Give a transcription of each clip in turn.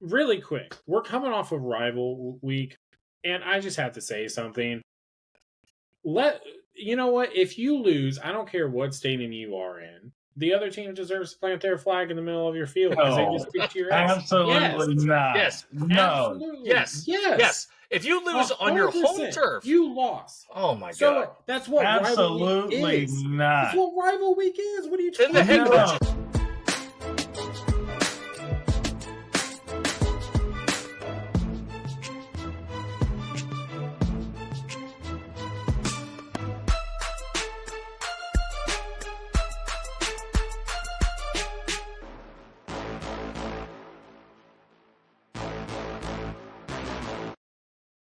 really quick, we're coming off of rival week, and I just have to say something. Let you know what? If you lose, I don't care what stadium you are in. The other team deserves to plant their flag in the middle of your field because they just No, kicked your ass. Yes, absolutely not. Yes, No. absolutely. yes, Yes, yes. If you lose on your home 100%. turf, You lost. oh my So god, what? That's what rival week Absolutely is. That's not. what rival week is. What are you then the talking head No. coach. about?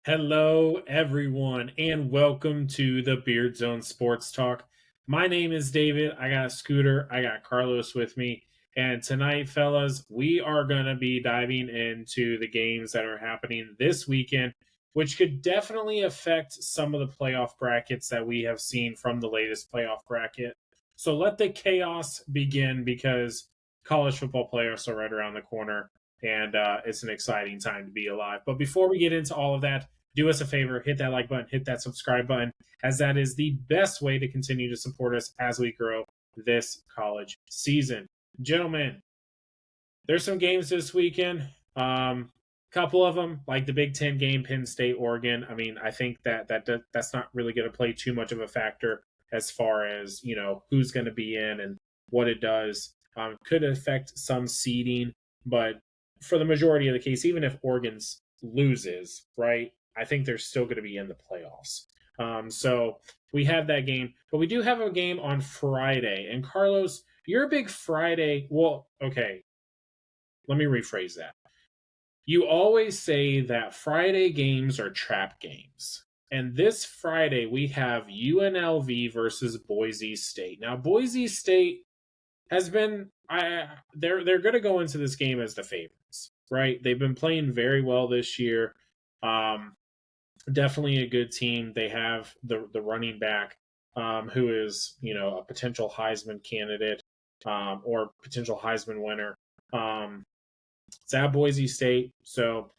Hello, everyone, and welcome to the Beardzone Sports Talk. My name is David. I got Scooter. I got Carlos with me. And tonight, fellas, we are going to be diving into the games that are happening this weekend, which could definitely affect some of the playoff brackets that we have seen from the latest playoff bracket. So let the chaos begin because college football playoffs are right around the corner, and it's an exciting time to be alive. But before we get into all of that, do us a favor, hit that like button, hit that subscribe button, as that is the best way to continue to support us as we grow this college season. Gentlemen, there's some games this weekend. Couple of them, like the Big Ten game, Penn State, Oregon. I mean, I think that's not really going to play too much of a factor as far as who's going to be in and what it does. Could affect some seeding, but for the majority of the case, even if Oregon's loses, right, I think they're still going to be in the playoffs. So we have that game, but we do have a game on Friday. And Carlos, you're a big Friday. Well, okay, let me rephrase that. You always say that Friday games are trap games. And this Friday, we have UNLV versus Boise State. Now, Boise State has been they're going to go into this game as the favorites, right? They've been playing very well this year. Definitely a good team. They have the running back who is a potential Heisman candidate or potential Heisman winner. It's at Boise State. So,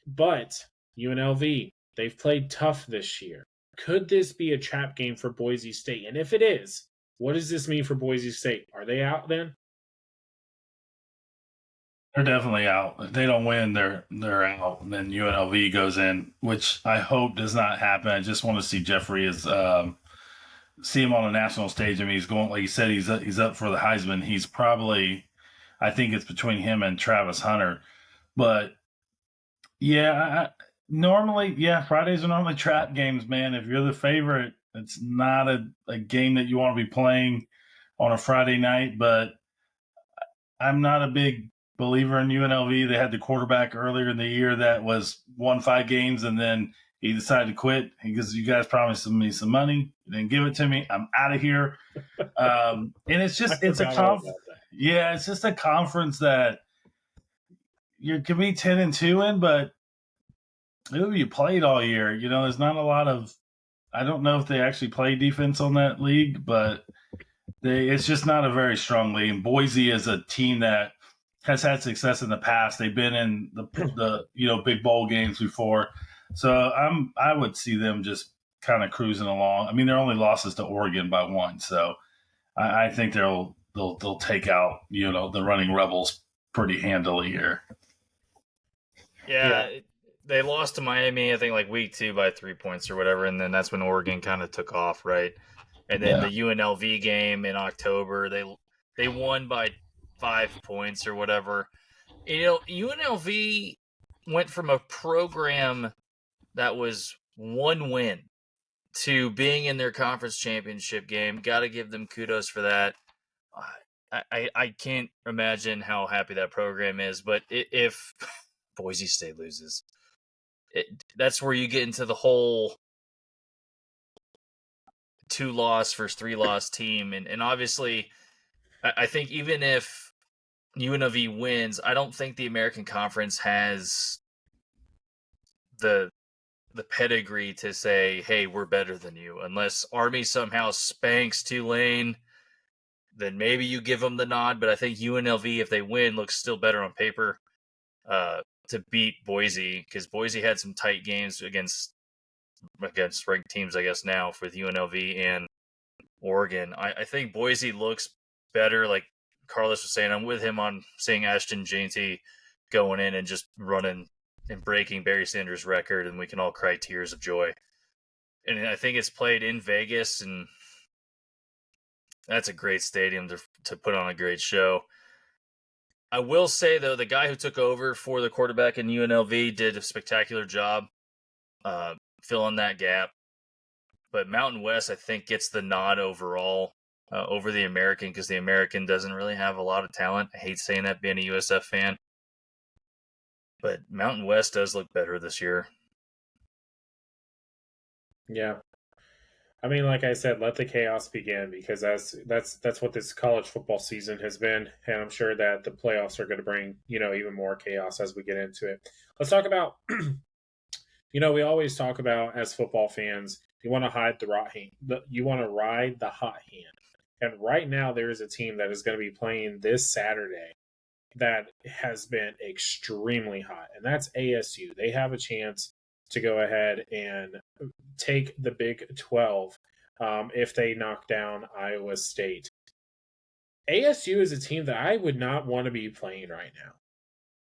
but UNLV, they've played tough this year. Could this be a trap game for Boise State? And if it is, what does this mean for Boise State? Are they out then? They're definitely out. If they don't win, they're out. And then UNLV goes in, which I hope does not happen. I just want to see Jeffrey see him on a national stage. I mean, he's going, like you said, he's up for the Heisman. He's probably, I think it's between him and Travis Hunter. But yeah, normally, Fridays are normally trap games, man. If you're the favorite, it's not a game that you want to be playing on a Friday night. But I'm not a big believer in UNLV. They had the quarterback earlier in the year that won 5 games, and then he decided to quit because you guys promised me some money. You didn't give it to me. I'm out of here. And it's just it's just a conference that you can be 10-2 in, but who you played all year? There's not a lot of. I don't know if they actually play defense on that league, but it's just not a very strong league. And Boise is a team that has had success in the past. They've been in the big bowl games before, so I would see them just kind of cruising along. I mean, their only losses to Oregon by 1, so I think they'll take out the running Rebels pretty handily here. Yeah, they lost to Miami, I think, like week 2 by 3 points or whatever, and then that's when Oregon kind of took off, right? And then the UNLV game in October, they won by 5 points or whatever. UNLV went from a program that was 1 win to being in their conference championship game. Got to give them kudos for that. I can't imagine how happy that program is, but if Boise State loses, that's where you get into the whole 2-loss versus 3-loss team. And obviously, I think even if UNLV wins, I don't think the American Conference has the pedigree to say, hey, we're better than you. Unless Army somehow spanks Tulane, then maybe you give them the nod. But I think UNLV, if they win, looks still better on paper. to beat Boise, because Boise had some tight games against ranked teams, I guess, now with UNLV and Oregon. I think Boise looks better. Like Carlos was saying, I'm with him on seeing Ashton Jeanty going in and just running and breaking Barry Sanders' record, and we can all cry tears of joy. And I think it's played in Vegas, and that's a great stadium to put on a great show. I will say, though, the guy who took over for the quarterback in UNLV did a spectacular job filling that gap. But Mountain West, I think, gets the nod overall over the American, because the American doesn't really have a lot of talent. I hate saying that being a USF fan. But Mountain West does look better this year. Yeah. I mean, like I said, let the chaos begin, because that's what this college football season has been, and I'm sure that the playoffs are going to bring even more chaos as we get into it. Let's talk about we always talk about, as football fans, you want to hide the hot hand, you want to ride the hot hand, and right now there is a team that is going to be playing this Saturday that has been extremely hot, and that's ASU. They have a chance to go ahead and take the Big 12 if they knock down Iowa State. ASU is a team that I would not want to be playing right now.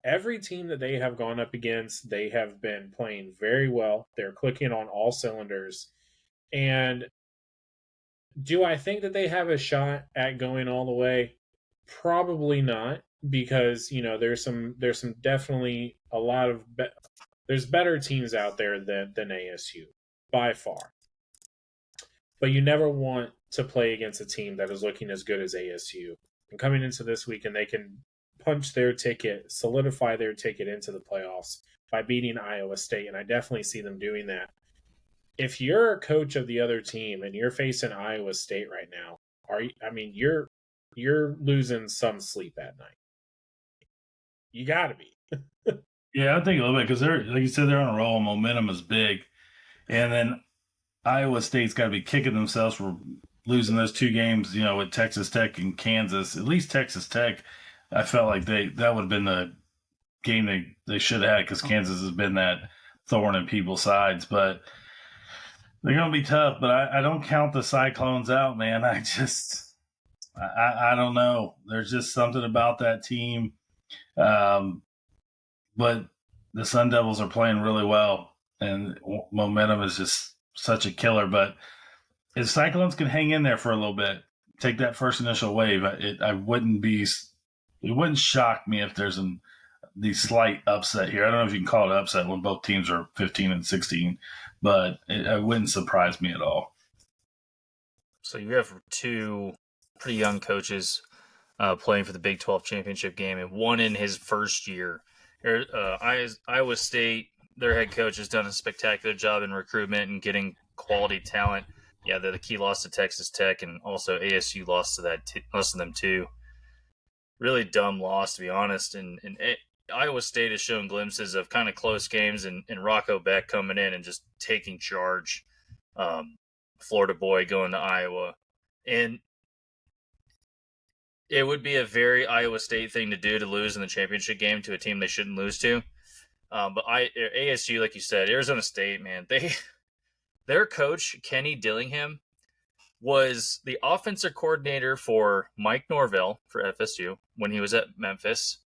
Every team that they have gone up against, they have been playing very well. They're clicking on all cylinders. And do I think that they have a shot at going all the way? Probably not, because there's some definitely a lot of there's better teams out there than ASU by far. But you never want to play against a team that is looking as good as ASU. And coming into this weekend, they can punch their ticket, solidify their ticket into the playoffs by beating Iowa State, and I definitely see them doing that. If you're a coach of the other team and you're facing Iowa State right now, you're losing some sleep at night. You got to be. Yeah, I think a little bit, because they're, like you said, they're on a roll. Momentum is big, and then Iowa State's got to be kicking themselves for losing those two games. With Texas Tech and Kansas. At least Texas Tech, I felt like that would have been the game they should have had, because Kansas has been that thorn in people's sides. But they're going to be tough. But I don't count the Cyclones out, man. I don't know. There's just something about that team. But the Sun Devils are playing really well, and momentum is just such a killer. But if Cyclones can hang in there for a little bit, take that first initial wave, it wouldn't shock me if there's the slight upset here. I don't know if you can call it upset when both teams are 15 and 16, but it wouldn't surprise me at all. So you have two pretty young coaches playing for the Big 12 championship game, and one in his first year. Iowa State, their head coach, has done a spectacular job in recruitment and getting quality talent. Yeah, they're the key loss to Texas Tech, and also ASU lost to them too. Really dumb loss, to be honest. And Iowa State has shown glimpses of kind of close games, and Rocco Beck coming in and just taking charge. Florida boy going to Iowa, and it would be a very Iowa State thing to do, to lose in the championship game to a team they shouldn't lose to. But ASU, like you said, Arizona State, man, their coach, Kenny Dillingham, was the offensive coordinator for Mike Norvell for FSU when he was at Memphis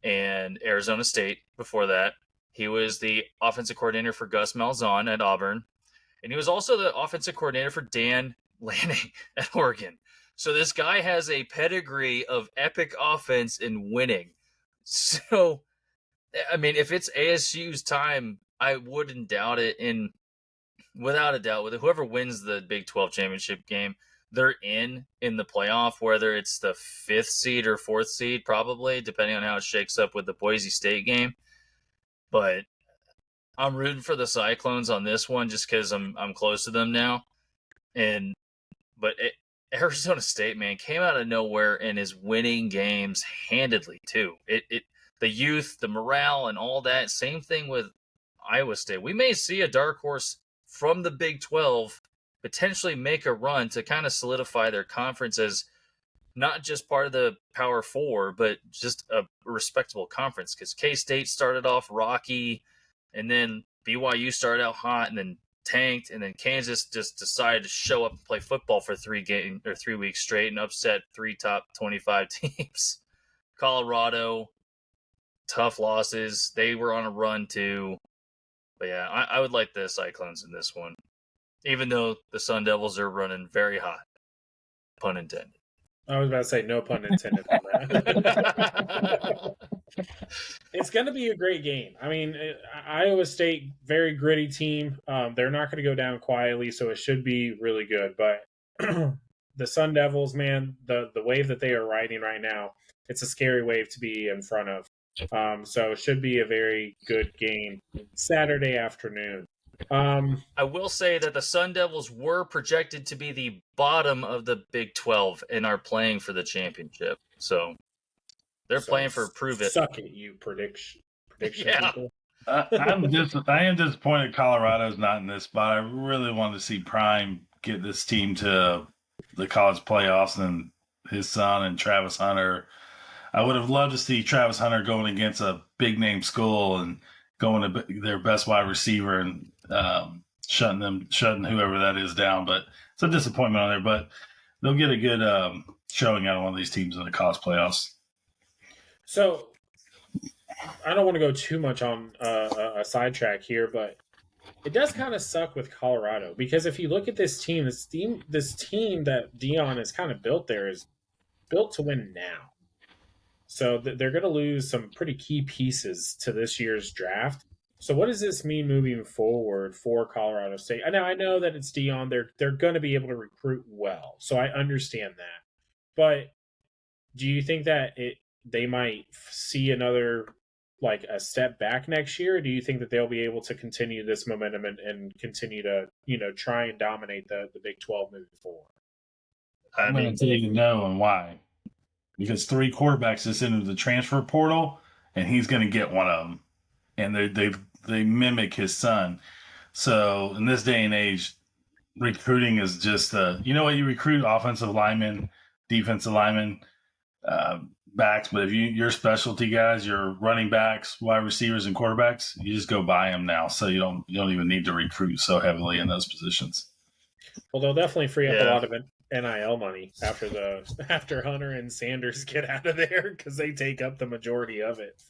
and Arizona State before that. He was the offensive coordinator for Gus Malzahn at Auburn. And he was also the offensive coordinator for Dan Lanning at Oregon. So this guy has a pedigree of epic offense and winning. So, I mean, if it's ASU's time, I wouldn't doubt it. And without a doubt, with whoever wins the Big 12 championship game, they're in the playoff, whether it's the 5th seed or 4th seed, probably, depending on how it shakes up with the Boise State game. But I'm rooting for the Cyclones on this one just because I'm close to them now. But Arizona State, man, came out of nowhere and is winning games handedly too. The youth, the morale, and all that. Same thing with Iowa State. We may see a dark horse from the Big 12 potentially make a run to kind of solidify their conference as not just part of the Power Four, but just a respectable conference. Because K-State started off rocky, and then BYU started out hot, and then tanked, and then Kansas just decided to show up and play football for 3 weeks straight and upset 3 top 25 teams. Colorado, tough losses. They were on a run too. But yeah, I would like the Cyclones in this one, even though the Sun Devils are running very hot. Pun intended. I was about to say no pun intended on that. It's going to be a great game. I mean, Iowa State, very gritty team. They're not going to go down quietly, so it should be really good. But the Sun Devils, man, the wave that they are riding right now, it's a scary wave to be in front of. So it should be a very good game Saturday afternoon. I will say that the Sun Devils were projected to be the bottom of the Big 12 and are playing for the championship. So they're playing for prove it. Suck it, you prediction Yeah. people. I am disappointed Colorado's not in this spot. I really wanted to see Prime get this team to the college playoffs, and his son and Travis Hunter. I would have loved to see Travis Hunter going against a big name school and going to their best wide receiver and shutting whoever that is down. But it's a disappointment on there. But they'll get a good showing out of one of these teams in the college playoffs. So I don't want to go too much on a sidetrack here, but it does kind of suck with Colorado because if you look at this team that Dion has kind of built there is built to win now. So they're going to lose some pretty key pieces to this year's draft. So what does this mean moving forward for Colorado State? I know that it's Dion. They're going to be able to recruit well, so I understand that. But do you think that they might see another like a step back next year? Or do you think that they'll be able to continue this momentum and continue to try and dominate the Big 12 moving forward? I'm going to tell you no and why. Because 3 quarterbacks just entered the transfer portal, and he's going to get one of them. And they mimic his son. So in this day and age, recruiting is just you recruit offensive linemen, defensive linemen, backs. But if your specialty guys, your running backs, wide receivers, and quarterbacks, you just go buy them now. So you don't even need to recruit so heavily in those positions. Well, they'll definitely free up a lot of NIL money after Hunter and Sanders get out of there because they take up the majority of it.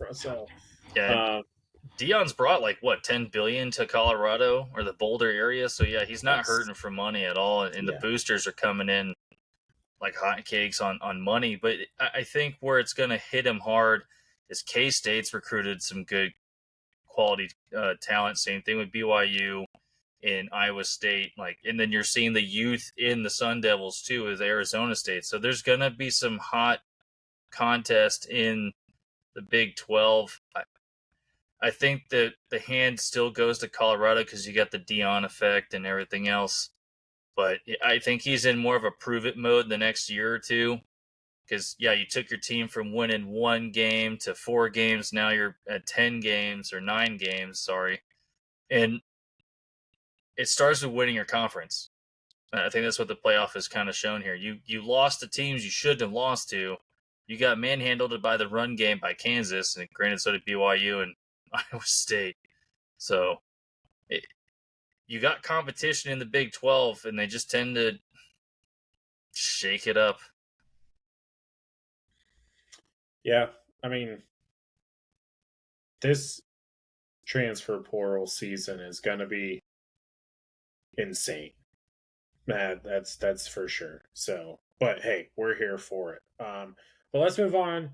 Dion's brought $10 billion to Colorado or the Boulder area, so yeah, he's not hurting for money at all, and the boosters are coming in like hotcakes on money. But I think where it's going to hit him hard is K-State's recruited some good quality talent. Same thing with BYU. In Iowa State, and then you're seeing the youth in the Sun Devils too with Arizona State. So there's gonna be some hot contest in the Big 12. I think that the hand still goes to Colorado because you got the Dion effect and everything else. But I think he's in more of a prove it mode the next year or two. Because you took your team from winning 1 game to 4 games. Now you're at 10 games or 9 games. Sorry, and it starts with winning your conference. I think that's what the playoff has kind of shown here. You lost to teams you shouldn't have lost to. You got manhandled by the run game by Kansas, and granted, so did BYU and Iowa State. So you got competition in the Big 12, and they just tend to shake it up. Yeah, I mean, this transfer portal season is going to be insane. That's for sure. So, but hey, we're here for it. But let's move on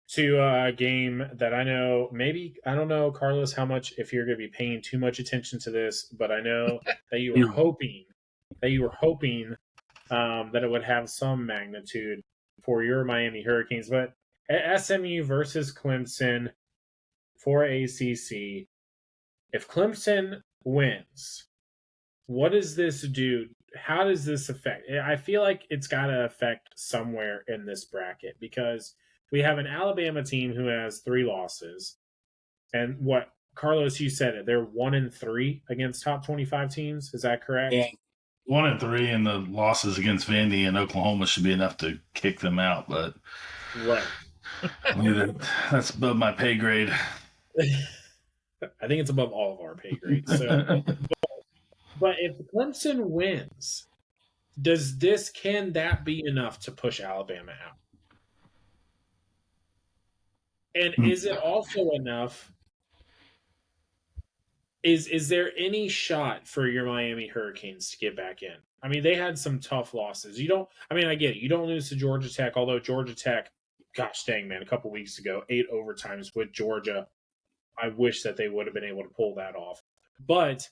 to a game that I don't know, Carlos, how much if you're going to be paying too much attention to this, but I know that you were hoping that it would have some magnitude for your Miami Hurricanes. But SMU versus Clemson for ACC. If Clemson wins, what does this do? How does this affect? I feel like it's got to affect somewhere in this bracket because we have an Alabama team who has 3 losses. And Carlos, you said it. They're 1-3 against top 25 teams. Is that correct? 1-3, and the losses against Vandy and Oklahoma should be enough to kick them out. But Right. that's above my pay grade. I think it's above all of our pay grades. So, but if Clemson wins, can that be enough to push Alabama out? And is it also enough? Is there any shot for your Miami Hurricanes to get back in? I mean, they had some tough losses. You don't. I mean, I get it. You don't lose to Georgia Tech, although Georgia Tech, gosh dang man, a couple weeks ago, 8 overtimes with Georgia. I wish that they would have been able to pull that off. But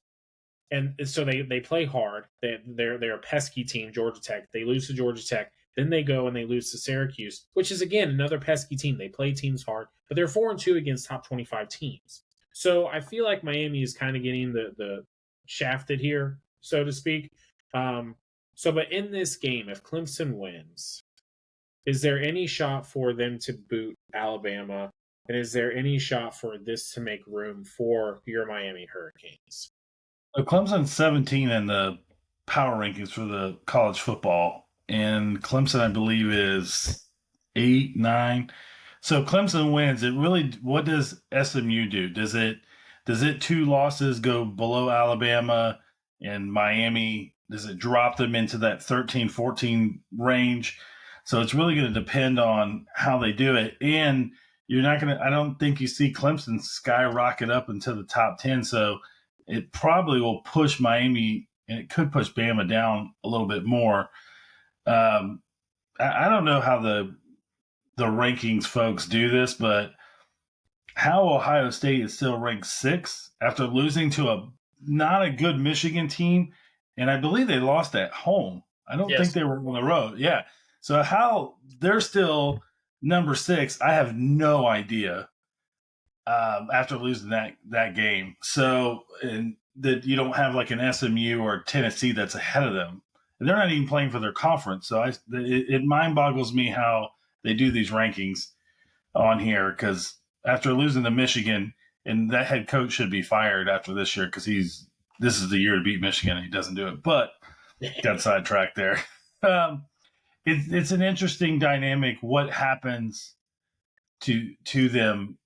and so they play hard. They're a pesky team, Georgia Tech. They lose to Georgia Tech. Then they go and they lose to Syracuse, which is again another pesky team. They play teams hard, but they're 4-2 against top 25 teams. So I feel like Miami is kind of getting the shafted here, so to speak. But in this game, if Clemson wins, is there any shot for them to boot Alabama? And is there any shot for this to make room for your Miami Hurricanes? So Clemson's 17 in the power rankings for the college football, and Clemson, I believe, is 8, 9. So Clemson wins. It really, what does SMU do? Does it 2 losses go below Alabama and Miami? Does it drop them into that 13, 14 range? So it's really going to depend on how they do it. And you're not going to, I don't think you see Clemson skyrocket up into the top 10. So it probably will push Miami, and it could push Bama down a little bit more. I don't know how the rankings folks do this, but how Ohio State is still ranked 6th after losing to a not a good Michigan team, and I believe they lost at home. I don't think they were on the road. Yeah, so how they're still number 6, I have no idea. After losing that game, so and that you don't have like an SMU or Tennessee that's ahead of them, and they're not even playing for their conference. So it mind boggles me how they do these rankings on here, because after losing to Michigan, and that head coach should be fired after this year, because this is the year to beat Michigan and he doesn't do it. But got sidetracked there. It's an interesting dynamic. What happens to them?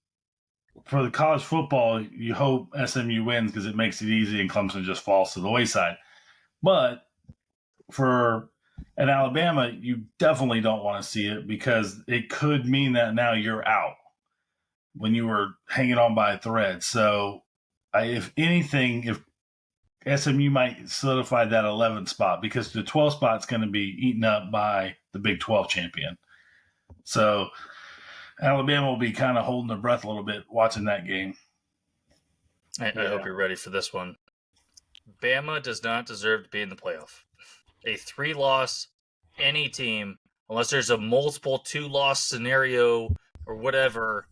For the college football, you hope SMU wins because it makes it easy and Clemson just falls to the wayside. But for an Alabama, you definitely don't want to see it, because it could mean that now you're out when you were hanging on by a thread. So, if anything, if SMU might solidify that 11th spot, because the 12th spot is going to be eaten up by the Big 12 champion. So, Alabama will be kind of holding their breath a little bit watching that game. I hope you're ready for this one. Bama does not deserve to be in the playoff. A 3-loss, any team, unless there's a multiple 2-loss scenario or whatever,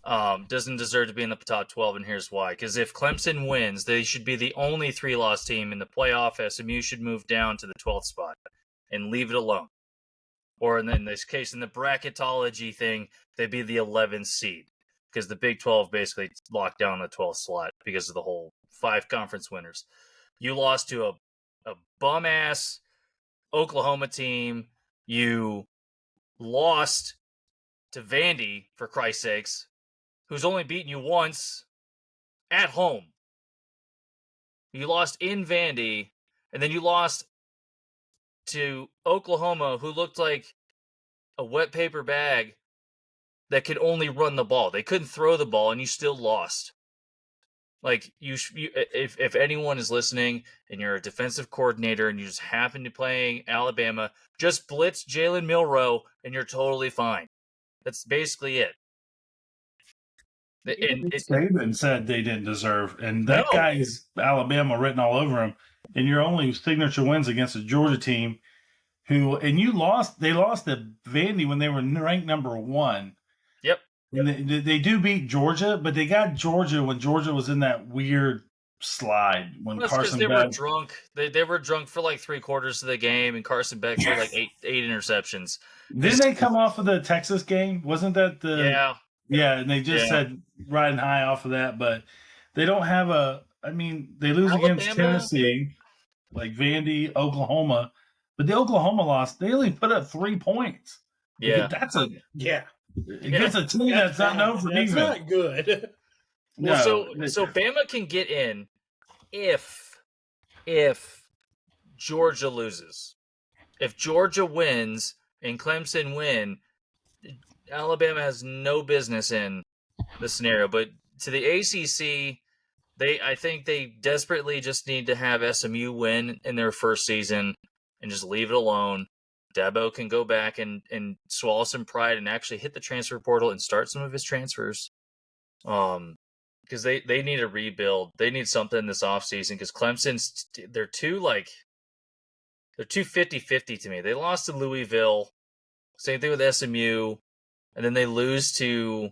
doesn't deserve to be in the top 12, and here's why. Because if Clemson wins, they should be the only 3-loss team in the playoff. SMU should move down to the 12th spot and leave it alone. Or in this case, in the bracketology thing, they'd be the 11th seed, because the Big 12 basically locked down the 12th slot because of the whole 5 conference winners. You lost to a bum-ass Oklahoma team. You lost to Vandy, for Christ's sakes, who's only beaten you once at home. You lost in Vandy, and then you lost to Oklahoma, who looked like a wet paper bag that could only run the ball. They couldn't throw the ball, and you still lost. Like, if anyone is listening and you're a defensive coordinator and you just happen to playing Alabama, just blitz Jalen Milroe and you're totally fine. That's basically it. Saban said they didn't deserve, and that guy is Alabama written all over him. And your only signature wins against a Georgia team they lost to Vandy when they were ranked number 1. Yep. And they do beat Georgia, but they got Georgia when Georgia was in that weird slide when Carson Beck were drunk. They were drunk for like 3/4 of the game, and Carson Beck threw like eight interceptions. Didn't they come off of the Texas game? Wasn't that the Yeah, and they just said riding high off of that, but they don't have they lose against Tennessee. like Vandy, Oklahoma. But the Oklahoma loss, they only put up 3 points. Yeah. That's against a team that's not known for defense. That's not good. Well, so Bama can get in if Georgia loses. If Georgia wins and Clemson win, Alabama has no business in the scenario. But to the ACC, I think they desperately just need to have SMU win in their first season and just leave it alone. Dabo can go back and swallow some pride and actually hit the transfer portal and start some of his transfers. Because they need a rebuild. They need something this offseason because Clemson's they're too 50-50 to me. They lost to Louisville. Same thing with SMU. And then they lose to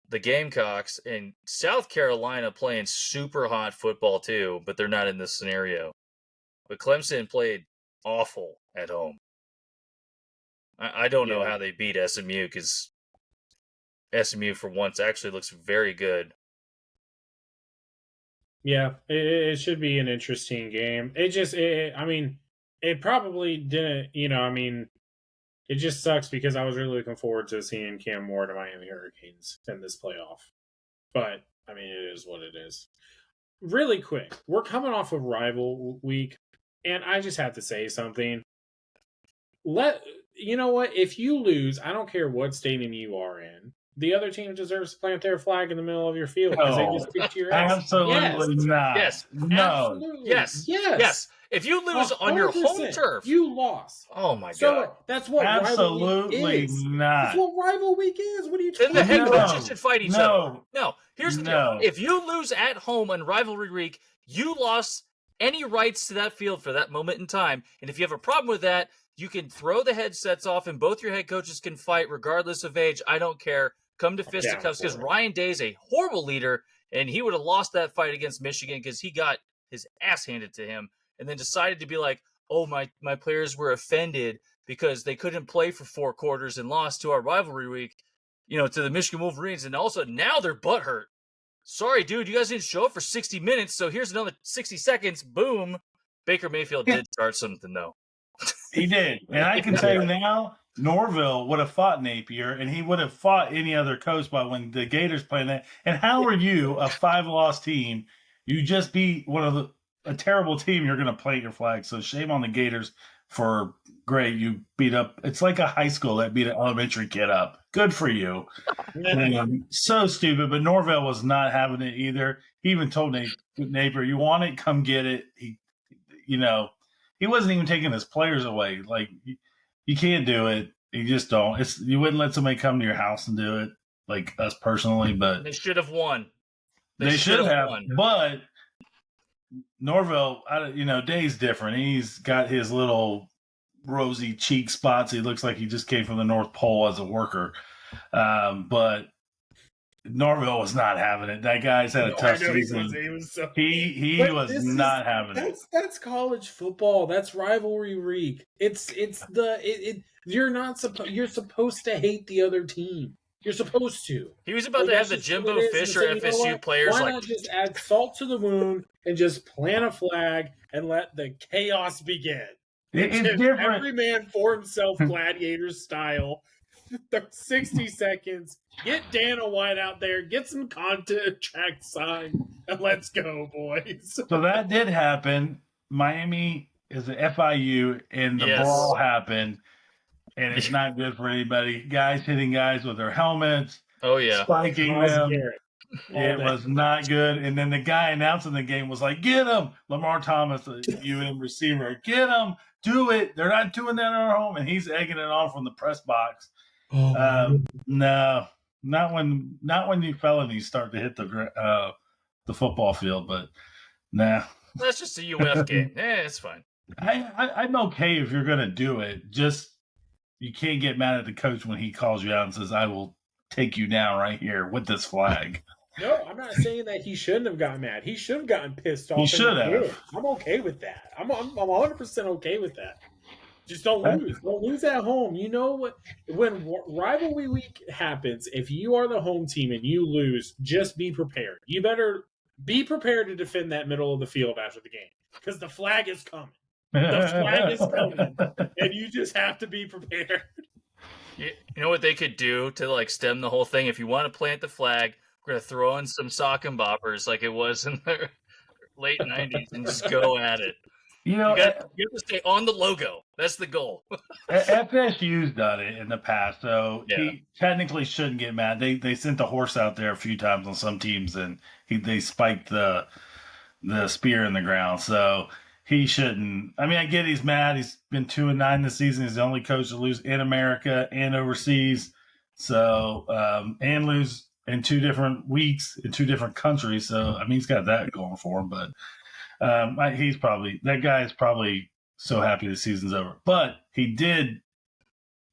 the Gamecocks and South Carolina playing super hot football too, but they're not in this scenario. But Clemson played awful at home. I don't know how they beat SMU because SMU for once actually looks very good. Yeah, it should be an interesting game. It probably didn't, it just sucks because I was really looking forward to seeing Cam Ward and Miami Hurricanes in this playoff. But, it is what it is. Really quick, we're coming off of rival week, and I just have to say something. You know what? If you lose, I don't care what stadium you are in. The other team deserves to plant their flag in the middle of your field because they just kicked your ass. Absolutely not. Yes. No. Absolutely. Yes. If you lose on your home turf, you lost. Oh my god! So that's what absolutely rival week is. not. That's what rival week is. What are you talking about? Then the head about? coaches should fight each other. No. Here's the deal: if you lose at home on rivalry week, you lost any rights to that field for that moment in time. And if you have a problem with that, you can throw the headsets off, and both your head coaches can fight regardless of age. I don't care. Come to fisticuffs because Ryan Day's a horrible leader, and he would have lost that fight against Michigan because he got his ass handed to him and then decided to be like, oh, my players were offended because they couldn't play for 4 quarters and lost to our rivalry week, to the Michigan Wolverines. And also now they're butthurt. Sorry, dude, you guys didn't show up for 60 minutes, so here's another 60 seconds. Boom. Baker Mayfield did start something, though. He did. And I can tell you now, Norvell would have fought Napier, and he would have fought any other coach by when the Gators playing that. And how are you, a 5-loss team, you just beat a terrible team, you're going to plant your flag. So shame on the Gators for great. You beat up. It's like a high school that beat an elementary kid up. Good for you. So stupid. But Norvell was not having it either. He even told Napier, you want it? Come get it. He wasn't even taking his players away. Like, you can't do it. You just don't. You wouldn't let somebody come to your house and do it, like us personally. But they should have won. They should have won. But Norvell, Day's different. He's got his little rosy cheek spots. He looks like he just came from the North Pole as a worker. But Norvell was not having it. That guy's had a tough season. He was not having it. That's college football. That's rivalry week. You're supposed to hate the other team. You're supposed to. He was about to have the Jimbo Fisher FSU players. Why not just add salt to the wound and just plant a flag and let the chaos begin? It's different. Every man for himself, gladiator style. 60 seconds. Get Dana White out there. Get some content track signed, and let's go, boys. So that did happen. Miami is an FIU, and the brawl happened, and it's not good for anybody. Guys hitting guys with their helmets. Oh yeah, spiking them. It was not good. And then the guy announcing the game was like, "Get him, Lamar Thomas, the UM receiver. Get him. Do it. They're not doing that at our home." And he's egging it on from the press box. No, not when you felonies start to hit the football field, but nah. That's just a UF game. It's fine. I'm okay if you're gonna do it. Just you can't get mad at the coach when he calls you out and says, "I will take you down right here with this flag." No, I'm not saying that he shouldn't have gotten mad. He should have gotten pissed off. He should have. I'm okay with that. I'm 100% okay with that. Just don't lose. Don't lose at home. You know what? When rivalry week happens, if you are the home team and you lose, just be prepared. You better be prepared to defend that middle of the field after the game because the flag is coming. The flag is coming, and you just have to be prepared. You know what they could do to like stem the whole thing? If you want to plant the flag, we're gonna throw in some sock and boppers like it was in the late '90s and just go at it. You know, You have to stay on the logo. That's the goal. FSU's done it in the past, so Yeah. he technically shouldn't get mad. They sent the horse out there a few times on some teams, and they spiked the spear in the ground. So he shouldn't. I mean, I get he's mad. He's been 2-9 this season. He's the only coach to lose in America and overseas. So and lose in 2 different weeks in 2 different countries. So I mean, he's got that going for him. But that guy is probably so happy the season's over. But he did.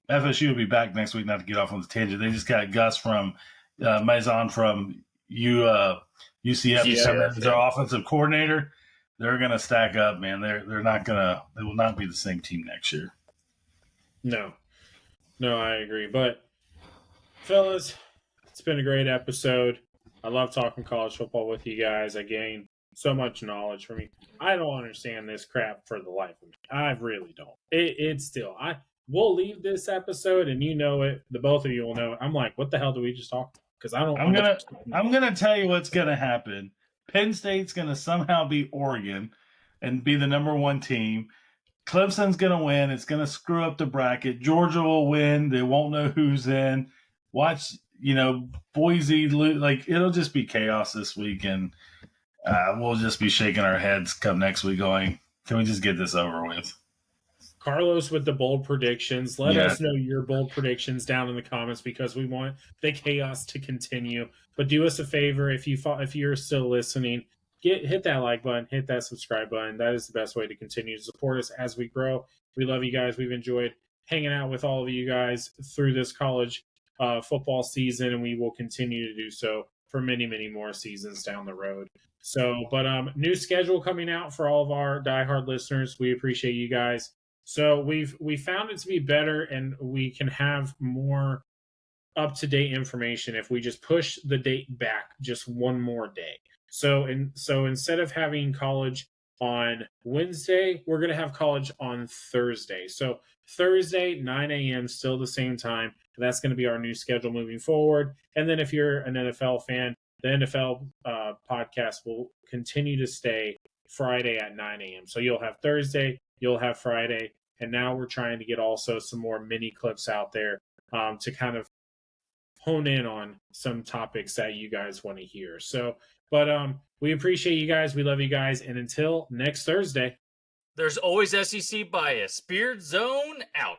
FSU will be back next week. Not to get off on the tangent. They just got Gus from Maison from UCF coming as their offensive coordinator. They're gonna stack up, man. They're not gonna. They will not be the same team next year. No, I agree. But fellas, it's been a great episode. I love talking college football with you guys. I gain so much knowledge from you. I don't understand this crap for the life of me. I really don't. It's still we'll leave this episode, and you know it. The both of you will know it. I'm like, what the hell do we just talk about? Because I don't. I'm gonna tell you what's gonna happen. Penn State's going to somehow beat Oregon and be the number 1 team. Clemson's going to win. It's going to screw up the bracket. Georgia will win. They won't know who's in. Watch, Boise lose. Like, it'll just be chaos this week, and we'll just be shaking our heads come next week going, can we just get this over with? Carlos with the bold predictions. Let us know your bold predictions down in the comments because we want the chaos to continue. But do us a favor, if you're still listening, hit that like button, hit that subscribe button. That is the best way to continue to support us as we grow. We love you guys. We've enjoyed hanging out with all of you guys through this college football season, and we will continue to do so for many, many more seasons down the road. So, but new schedule coming out for all of our diehard listeners. We appreciate you guys. So we found it to be better, and we can have more up-to-date information if we just push the date back just one more day. So instead of having college on Wednesday, we're going to have college on Thursday. So Thursday, 9 a.m., still the same time. That's going to be our new schedule moving forward. And then if you're an NFL fan, the NFL podcast will continue to stay Friday at 9 a.m. So you'll have Thursday, you'll have Friday, and now we're trying to get also some more mini clips out there to kind of hone in on some topics that you guys want to hear. So, but we appreciate you guys. We love you guys. And until next Thursday. There's always SEC bias. Beardzone out.